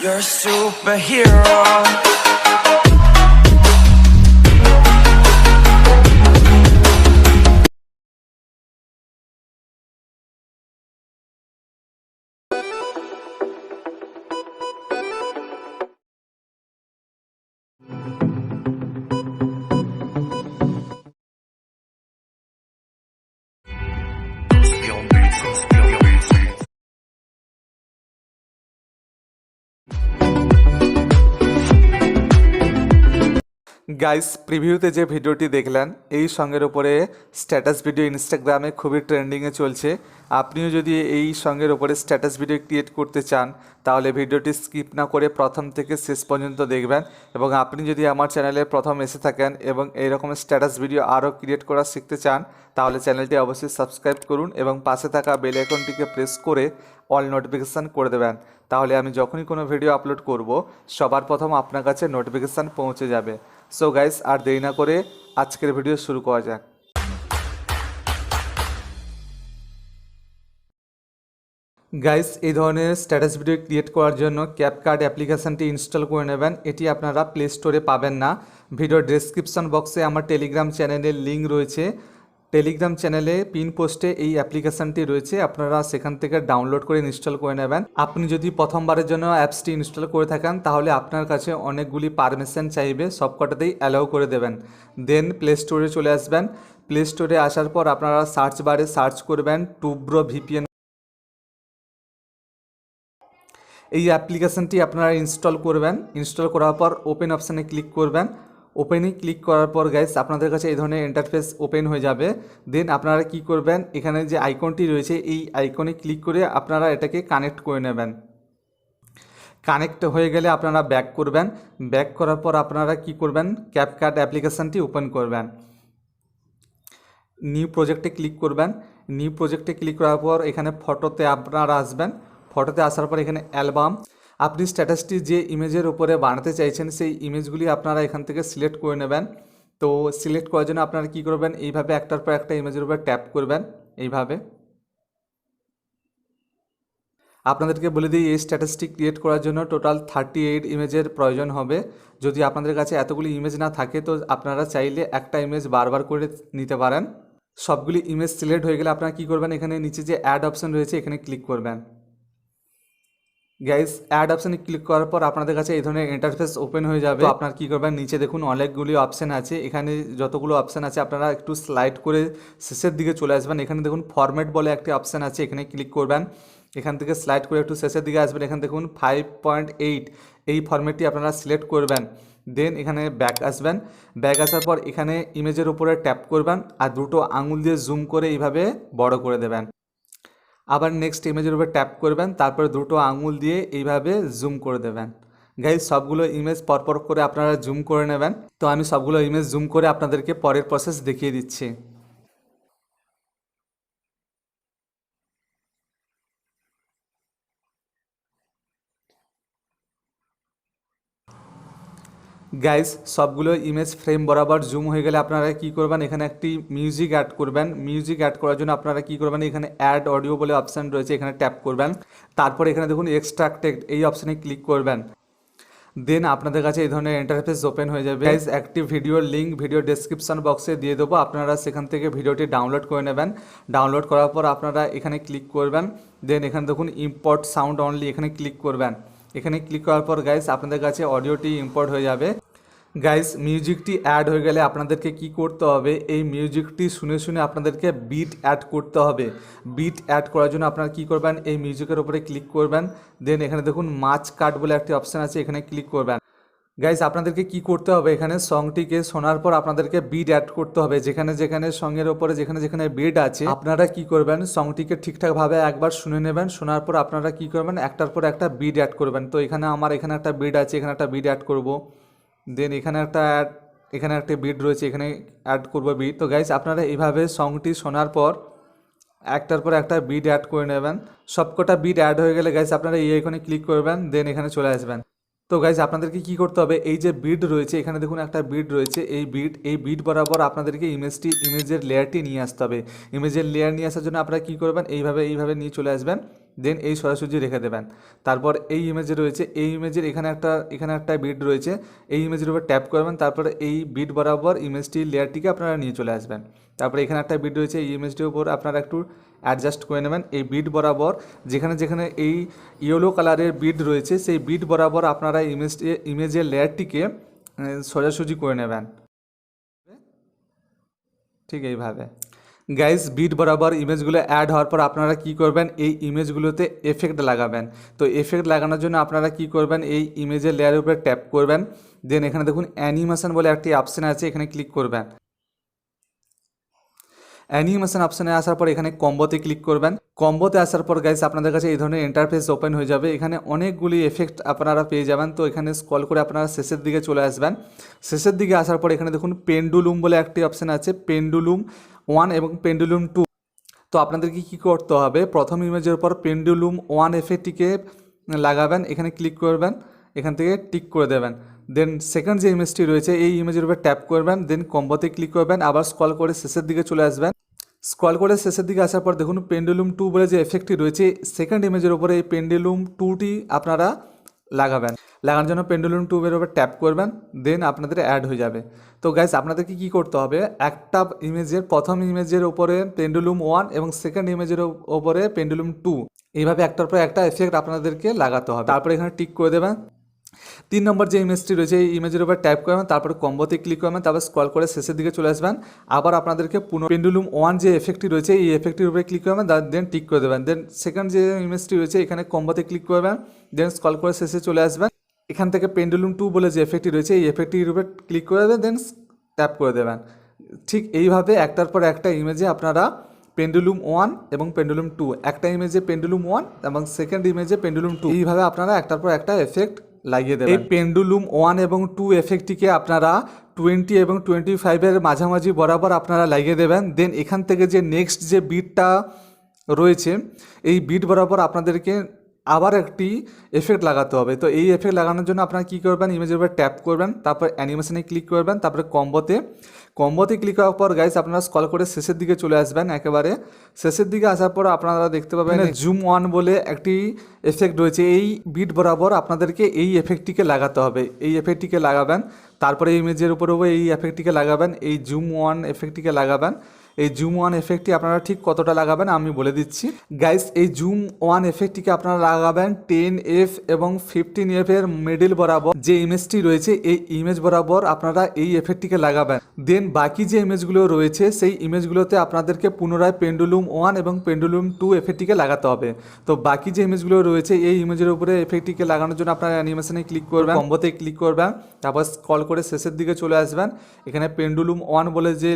You're a superhero. Guys, প্রিভিউতে যে ভিডিওটি দেখলেন এই সঙ্গের উপরে স্ট্যাটাস ভিডিও ইনস্টাগ্রামে খুবই ট্রেন্ডিংয়ে চলছে। আপনিও যদি এই সঙ্গের উপরে স্ট্যাটাস ভিডিও ক্রিয়েট করতে চান তাহলে ভিডিওটি স্কিপ না করে প্রথম থেকে শেষ পর্যন্ত দেখবেন। এবং আপনি যদি আমার চ্যানেলে প্রথম এসে থাকেন এবং এইরকম স্ট্যাটাস ভিডিও আরও ক্রিয়েট করা শিখতে চান তাহলে চ্যানেলটি অবশ্যই সাবস্ক্রাইব করুন এবং পাশে থাকা বেল আইকনটিকে প্রেস করে অল নোটিফিকেশান করে দেবেন। তাহলে আমি যখনই কোনো ভিডিও আপলোড করব সবার প্রথম আপনার কাছে নোটিফিকেশান পৌঁছে যাবে। সো গাইস, আর দেরি না করে আজকের ভিডিও শুরু করা যাক। গাইস, এই ধরনের স্ট্যাটাস ভিডিও ক্রিয়েট করার জন্য ক্যাপকাট অ্যাপ্লিকেশানটি ইনস্টল করে নেবেন। এটি আপনারা প্লে স্টোরে পাবেন না। ভিডিও ডেসক্রিপশন বক্সে আমার টেলিগ্রাম চ্যানেলের লিঙ্ক রয়েছে। টেলিগ্রাম চ্যানেলে পিন পোস্টে এই অ্যাপ্লিকেশানটি রয়েছে, আপনারা সেখান থেকে ডাউনলোড করে ইনস্টল করে নেবেন। আপনি যদি প্রথমবারের জন্য অ্যাপসটি ইনস্টল করে থাকেন তাহলে আপনার কাছে অনেকগুলি পারমিশন চাইবে, সবকটাতেই অ্যালাউ করে দেবেন। দেন প্লে স্টোরে চলে আসবেন। প্লে স্টোরে আসার পর আপনারা সার্চ বারে সার্চ করবেন টুব্রো ভিপিএন। এই অ্যাপ্লিকেশানটি আপনারা ইনস্টল করবেন। ইনস্টল করার পর ওপেন অপশানে ক্লিক করবেন। ওপেনে ক্লিক করার পর গাইস আপনাদের কাছে এই ধরনের ইন্টারফেস ওপেন হয়ে যাবে। দেন আপনারা কি করবেন, এখানে যে আইকনটি রয়েছে এই আইকনে ক্লিক করে আপনারা এটাকে কানেক্ট করে নেবেন। কানেক্ট হয়ে গেলে আপনারা ব্যাক করবেন। ব্যাক করার পর আপনারা কি করবেন, ক্যাপকাট অ্যাপ্লিকেশানটি ওপেন করবেন। নিউ প্রজেক্টে ক্লিক করবেন। নিউ প্রজেক্টে ক্লিক করার পর এখানে ফটোতে আপনারা আসবেন। ফটোতে আসার পর এখানে অ্যালবাম, আপনি স্ট্যাটাসটি যে ইমেজের উপরে বানাতে চাইছেন সেই ইমেজগুলি আপনারা এখান থেকে সিলেক্ট করে নেবেন। তো সিলেক্ট করার জন্য আপনারা কী করবেন, এইভাবে একটার পর একটা ইমেজের উপর ট্যাপ করবেন। এইভাবে আপনাদেরকে বলে দিই এই স্ট্যাটাসটি ক্রিয়েট করার জন্য টোটাল 38 ইমেজের প্রয়োজন হবে। যদি আপনাদের কাছে এতগুলি ইমেজ না থাকে তো আপনারা চাইলে একটা ইমেজ বারবার করে নিতে পারেন। সবগুলি ইমেজ সিলেক্ট হয়ে গেলে আপনারা কী করবেন, এখানে নিচে যে অ্যাড অপশান রয়েছে এখানে ক্লিক করবেন। গাইস, অ্যাড অপশানে ক্লিক করার পর আপনাদের কাছে এই ধরনের ইন্টারফেস ওপেন হয়ে যাবে। আপনার কী করবেন, নিচে দেখুন অনেকগুলি অপশান আছে। এখানে যতগুলো অপশান আছে আপনারা একটু স্লাইড করে শেষের দিকে চলে আসবেন। এখানে দেখুন ফরম্যাট বলে একটি অপশান আছে, এখানে ক্লিক করবেন। এখান থেকে স্লাইড করে একটু শেষের দিকে আসবেন। এখানে দেখুন 5.8 এই ফরম্যাটটি আপনারা সিলেক্ট করবেন। দেন এখানে ব্যাক আসবেন। ব্যাক আসার পর এখানে ইমেজের উপরে ট্যাপ করবেন আর দুটো আঙুল দিয়ে জুম করে এইভাবে বড় করে দেবেন। আবার নেক্সট ইমেজের উপর ট্যাপ করবেন, তারপরে দুটো আঙুল দিয়ে এইভাবে জুম করে দেবেন। গাইজ, সবগুলো ইমেজ পরপর করে আপনারা জুম করে নেবেন। তো আমি সবগুলো ইমেজ জুম করে আপনাদেরকে পরের প্রসেস দেখিয়ে দিচ্ছি। গাইজ, সবগুলো ইমেজ ফ্রেম বরাবর জুম হয়ে গেলে আপনারা কি করবেন, এখানে একটি মিউজিক অ্যাড করবেন। মিউজিক অ্যাড করার জন্য আপনারা কি করবেন, এখানে অ্যাড অডিও বলে অপশান রয়েছে, এখানে ট্যাপ করবেন। তারপর এখানে দেখুন এক্সট্রাক্ট টেক্সট এই অপশানে ক্লিক করবেন। দেন আপনাদের কাছে এই ধরনের ইন্টারফেস ওপেন হয়ে যাবে। গাইজ, একটি ভিডিওর লিঙ্ক ভিডিও ডেসক্রিপশন বক্সে দিয়ে দেবো, আপনারা সেখান থেকে ভিডিওটি ডাউনলোড করে নেবেন। ডাউনলোড করার পর আপনারা এখানে ক্লিক করবেন। দেন এখানে দেখুন ইম্পোর্ট সাউন্ড অনলি, এখানে ক্লিক করবেন। এখানে ক্লিক করার পর গাইজ আপনাদের কাছে অডিওটি ইম্পোর্ট হয়ে যাবে। গাইস, মিউজিকটি অ্যাড হয়ে গেলে আপনাদেরকে কি করতে হবে, এই মিউজিকটি শুনে শুনে আপনাদেরকে বিট অ্যাড করতে হবে। বিট অ্যাড করার জন্য আপনারা কি করবেন, এই মিউজিকের উপরে ক্লিক করবেন। দেন এখানে দেখুন মাছ কাট বলে একটি অপশান আছে, এখানে ক্লিক করবেন। গাইস, আপনাদেরকে কি করতে হবে, এখানে সংটিকে শোনার পর আপনাদেরকে বিট অ্যাড করতে হবে। যেখানে যেখানে সঙ্গের ওপরে যেখানে যেখানে বিট আছে আপনারা কি করবেন, সংটিকে ঠিকঠাকভাবে একবার শুনে নেবেন। শোনার পর আপনারা কি করবেন, একটার পর একটা বিট অ্যাড করবেন। তো এখানে আমার এখানে একটা বিট আছে, এখানে একটা বিট অ্যাড করব। দেন এখানে একটা বিট রয়েছে, এখানে অ্যাড করবো বিট। তো গাইস, আপনারা এইভাবে সংটি শোনার পর একটার পর একটা বিট অ্যাড করে নেবেন। সবকটা বিট অ্যাড হয়ে গেলে গাইস আপনারা এই আইকনে ক্লিক করবেন। দেন এখানে চলে আসবেন। তো গাইজ আপনাদেরকে কি করতে হবে, এই যে বিট রয়েছে এখানে দেখুন একটা বিট রয়েছে, এই বিট বরাবর আপনাদেরকে ইমেজের লেয়ারটি নিয়ে আসতে হবে। ইমেজের লেয়ার নিয়ে আসার জন্য আপনারা কী করবেন, এইভাবে নিয়ে চলে আসবেন, দেন এই সোজাসুজি রেখে দেবেন। তারপর এই ইমেজে রয়েছে, এই ইমেজের এখানে একটা বিট রয়েছে, এই ইমেজের উপর ট্যাপ করবেন, তারপরে এই বিট বরাবর ইমেজটির লেয়ারটিকে আপনারা নিয়ে চলে আসবেন। তারপরে এখানে একটা বিট রয়েছে, এই ইমেজটির উপর আপনারা একটু অ্যাডজাস্ট করে নেবেন। এই বিট বরাবর যেখানে যেখানে এই ইয়েলো কালারের বিট রয়েছে সেই বিট বরাবর আপনারা ইমেজের লেয়ারটিকে সোজাসুজি করে নেবেন, ঠিক এইভাবে। গাইস বিট বরাবর ইমেজগুলো অ্যাড হওয়ার পর আপনারা কি করবেন, এই ইমেজগুলোতে এফেক্ট লাগাবেন। তো এফেক্ট লাগানোর জন্য আপনারা কি করবেন, এই ইমেজের লেয়ারের উপরে ট্যাপ করবেন, দেন এখানে দেখুন অ্যানিমেশন বলে একটি অপশান আছে, এখানে ক্লিক করবেন। অ্যানিমেশন অপশানে আসার পর এখানে কম্বোতে ক্লিক করবেন। কম্বোতে আসার পর গাইস আপনাদের কাছে এই ধরনের ইন্টারফেস ওপেন হয়ে যাবে। এখানে অনেকগুলি এফেক্ট আপনারা পেয়ে যাবেন। তো এখানে স্ক্রল করে আপনারা শেষের দিকে চলে আসবেন। শেষের দিকে আসার পর এখানে দেখুন পেন্ডুলুম বলে একটি অপশান আছে, পেন্ডুলুম 1 এবং পেন্ডুলুম 2। তো আপনাদেরকে কী করতে হবে, প্রথম ইমেজের উপর পেন্ডুলুম 1 এফেক্টটিকে লাগাবেন, এখানে ক্লিক করবেন, এখান থেকে টিক করে দেবেন। দেন সেকেন্ড যে ইমেজটি রয়েছে এই ইমেজের উপর ট্যাপ করবেন, দেন কম্বোতে ক্লিক করবেন, আবার স্ক্রল করে শেষের দিকে চলে আসবেন। স্ক্রল করে শেষের দিকে আসার পর দেখুন পেন্ডুলুম 2 বলে যে এফেক্টটি রয়েছে সেকেন্ড ইমেজের উপরে এই পেন্ডুলুম 2টি আপনারা লাগাবেন। লাগানোর জন্য পেন্ডুলুম 2 এর উপর ট্যাপ করবেন, দেন আপনাদের অ্যাড হয়ে যাবে। তো গাইস আপনাদেরকে কী করতে হবে, একটা ইমেজের প্রথম ইমেজের উপরে পেন্ডুলুম 1 এবং সেকেন্ড ইমেজের উপরে পেন্ডুলুম 2 এইভাবে একটার পর একটা এফেক্ট আপনাদেরকে লাগাতে হবে। তারপরে এখানে টিক করে দেবেন। 3 নম্বর যে ইমেজটি রয়েছে এই ইমেজের উপর ট্যাপ করবেন, তারপরে কম্বোতে ক্লিক করবেন, তারপর স্ক্রল করে শেষের দিকে চলে আসবেন। আবার আপনাদেরকে পেন্ডুলুম 1 যে এফেক্টটি রয়েছে এই এফেক্টটির উপরে ক্লিক করবেন, দেন টিক করে দেবেন। দেন সেকেন্ড যে ইমেজটি রয়েছে এখানে কম্বোতে ক্লিক করবেন, দেন স্ক্রল করে শেষে চলে আসবেন। এখান থেকে পেন্ডুলুম 2 বলে যে এফেক্টটি রয়েছে এই এফেক্টটির উপরে ক্লিক করে দেবেন, দেন ট্যাপ করে দেবেন। ঠিক এইভাবে একটার পর একটা ইমেজে আপনারা পেন্ডুলুম 1 এবং পেন্ডুলুম 2, একটা ইমেজে পেন্ডুলুম 1 এবং সেকেন্ড ইমেজে পেন্ডুলুম 2, এইভাবে আপনারা একটার পর একটা এফেক্ট লাগিয়ে দেবেন। এই পেন্ডুলুম 1 এবং 2 এফেক্টটিকে আপনারা 20 এবং 25-এর মাঝামাঝি বরাবর আপনারা লাগিয়ে দেবেন। দেন এখান থেকে যে নেক্সট যে বিটটা রয়েছে এই বিট বরাবর আপনাদেরকে আবার একটি এফেক্ট লাগাতে হবে। তো এই এফেক্ট লাগানোর জন্য আপনারা কী করবেন, ইমেজের উপর ট্যাপ করবেন, তারপর অ্যানিমেশনে ক্লিক করবেন, তারপরে কম্বোতে ক্লিক করার পর গাইস আপনারা স্ক্রল করে শেষের দিকে চলে আসবেন। একেবারে শেষের দিকে আসার পর আপনারা দেখতে পাবেন জুম 1 বলে একটি এফেক্ট রয়েছে, এই বিট বরাবর আপনাদেরকে এই এফেক্টটিকে লাগাতে হবে। এই এফেক্টটিকে লাগাবেন, তারপরে ইমেজের উপরেও এই এফেক্টটিকে লাগাবেন, এই জুম 1 এফেক্টটিকে লাগাবেন। এই জুম 1 এফেক্টটি আপনারা ঠিক কতটা লাগাবেন আমি বলে দিচ্ছি গাইস। এই জুম 1 এফেক্টটিকে আপনারা লাগাবেন 10f এবং 15f এর মিডল বরাবর যে ইমেজটি রয়েছে এই ইমেজ বরাবর আপনারা এই এফেক্টটিকে লাগাবেন। দেন বাকি যে ইমেজগুলো রয়েছে সেই ইমেজগুলোতে আপনাদেরকে পুনরায় পেন্ডুলুম 1 এবং পেন্ডুলুম 2 এফেক্টটিকে লাগাতে হবে। তো বাকি যে ইমেজগুলো রয়েছে এই ইমেজের উপরে এফেক্টটিকে লাগানোর জন্য আপনারা অ্যানিমেশনে ক্লিক করবেন, কম্বোতে ক্লিক করবেন, তারপর স্ক্রল করে শেষের দিকে চলে আসবেন। এখানে পেন্ডুলুম 1 বলে যে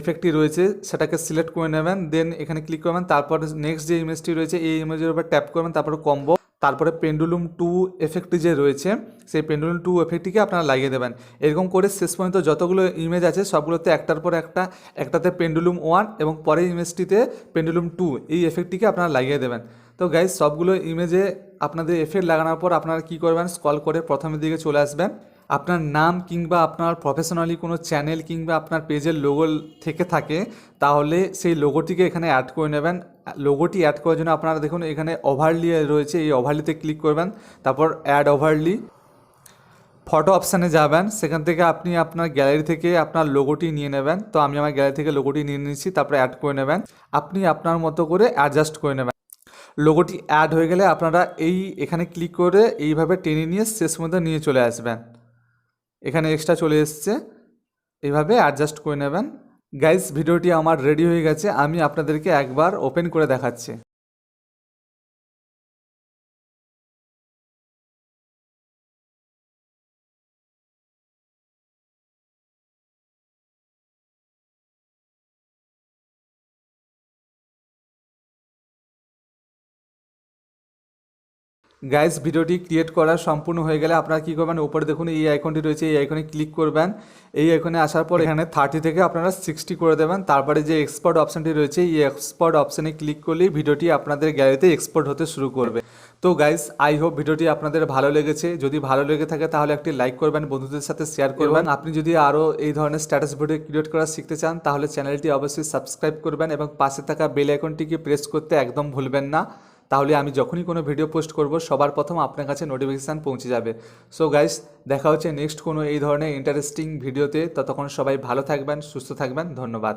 এফেক্টটি রয়েছে সেটাকে সিলেক্ট করে নেবেন, দেন এখানে ক্লিক করবেন, তারপর নেক্সট যে ইমেজটি রয়েছে এই ইমেজের উপর ট্যাপ করবেন, তারপরে কম্বো, তারপরে পেন্ডুলুম 2 এফেক্টটি যে রয়েছে সেই পেন্ডুলুম 2 এফেক্টটিকে আপনারা লাগিয়ে দেবেন। এরকম করে শেষ পর্যন্ত যতগুলো ইমেজ আছে সবগুলোতে একটার পর একটাতে পেন্ডুলুম 1 এবং পরের ইমেজটিতে পেন্ডুলুম 2 এই এফেক্টটিকে আপনারা লাগিয়ে দেবেন। তো গাইজ সবগুলো ইমেজে আপনাদের এফেক্ট লাগানোর পর আপনারা কী করবেন, স্ক্রল করে প্রথমের দিকে চলে আসবেন। আপনার নাম কিংবা আপনার প্রফেশনালি কোনো চ্যানেল কিংবা আপনার পেজের লোগো থেকে থাকে তাহলে সেই লোগোটিকে এখানে অ্যাড করে নেবেন। লোগোটি অ্যাড করার জন্য আপনারা দেখুন এখানে ওভারলি রয়েছে, এই ওভারলিতে ক্লিক করবেন, তারপর অ্যাড ওভারলি, ফটো অপশানে যাবেন, সেখান থেকে আপনি আপনার গ্যালারি থেকে আপনার লোগোটি নিয়ে নেবেন। তো আমি আমার গ্যালারি থেকে লোগোটি নিয়ে নিচ্ছি, তারপরে অ্যাড করে নেবেন। আপনি আপনার মতো করে অ্যাডজাস্ট করে নেবেন। লোগোটি অ্যাড হয়ে গেলে আপনারা এখানে ক্লিক করে এইভাবে টেনে নিয়ে শেষ মধ্যে নিয়ে চলে আসবেন। এখানে এক্সট্রা চলে এসছে, এইভাবে অ্যাডজাস্ট করে নেবেন। গাইস ভিডিওটি আমার রেডি হয়ে গেছে, আমি আপনাদেরকে একবার ওপেন করে দেখাচ্ছি। গাইস ভিডিওটি ক্রিয়েট করা সম্পূর্ণ হয়ে গেলে আপনারা কী করবেন, উপরে দেখুন এই আইকনটি রয়েছে, এই আইকনে ক্লিক করবেন। এই আইকনে আসার পর এখানে 30 থেকে আপনারা 60 করে দেবেন। তারপরে যে এক্সপোর্ট অপশানটি রয়েছে, এই এক্সপোর্ট অপশানে ক্লিক করলেই ভিডিওটি আপনাদের গ্যালারিতে এক্সপোর্ট হতে শুরু করবে। তো গাইস আই হোপ ভিডিওটি আপনাদের ভালো লেগেছে। যদি ভালো লেগে থাকে তাহলে একটি লাইক করবেন, বন্ধুদের সাথে শেয়ার করবেন। আপনি যদি আরও এই ধরনের স্ট্যাটাস ভিডিও ক্রিয়েট করা শিখতে চান তাহলে চ্যানেলটি অবশ্যই সাবস্ক্রাইব করবেন এবং পাশে থাকা বেল আইকনটিকে প্রেস করতে একদম ভুলবেন না। তাহলে আমি যখনই কোনো ভিডিও পোস্ট করব সবার প্রথম আপনার কাছে নোটিফিকেশান পৌঁছে যাবে। সো গাইস দেখা হচ্ছে নেক্সট কোনো এই ধরনের ইন্টারেস্টিং ভিডিওতে। ততক্ষণ সবাই ভালো থাকবেন, সুস্থ থাকবেন। ধন্যবাদ।